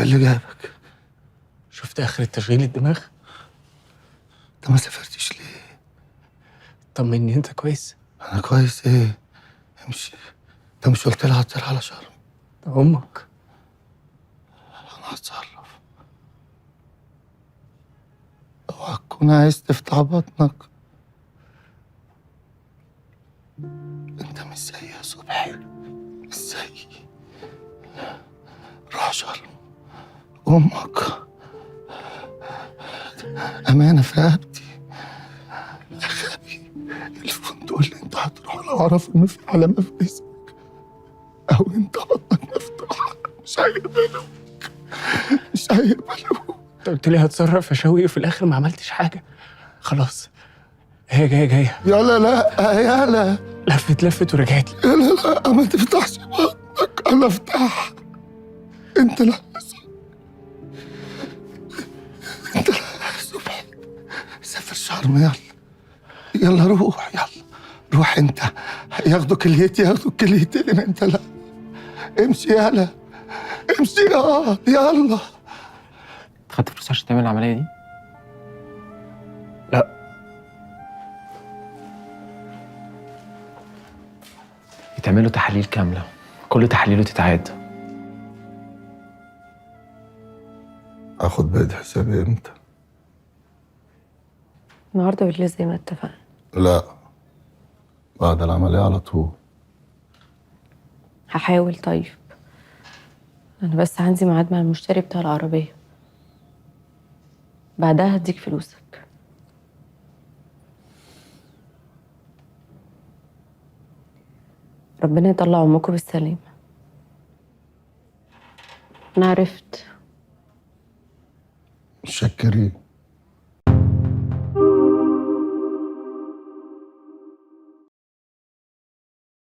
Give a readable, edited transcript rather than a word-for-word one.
انت اللي جابك؟ شفت اخر تشغيل الدماغ؟ انت ما سافرتش ليه؟ طمني، انت كويس؟ انا كويس ايه؟ امشي. انت مش قلت لي هتطير على شرم؟ امك انا هتصرف. اوعى تكون عايز تفتح بطنك. انت مش زيي يا صبحي، مش زيي. روح شرم. امك امانه في رقبتي. يا غبي، الفندق اللي انت هتروح لو عرف ان في علامه في اسمك او انت بطنك مفتوحه مش هيقبلوك، مش هيقبلوك. انت قلت لي هتصرف يا شوقي وفي الاخر ما عملتش حاجه. خلاص، هي جايه. يلا لا يلا. لفت ورجعت لي. يلا لا، ما تفتحش بطنك، انا افتحها. انت لا انت لا يا صبحي. سافر شرم، يلا يلا روح، يلا روح انت. ياخدوا كليتي ياخدوا كليتين، انت لا. امشي يلا، امشي يلا. خدت فلوس عشان تعمل العملية دي؟ لا، يتعمل له تحاليل كاملة، كل تحاليله تتعاد. اخد بقية حسابي امتى؟ النهارده بالليل زي ما اتفقنا. لا، بعد العملية على طول. هحاول. طيب انا بس عندي ميعاد مع المشتري بتاع العربية، بعدها هديك فلوسك. ربنا يطلع امكم بالسلامة. انا عرفت. متشكرين.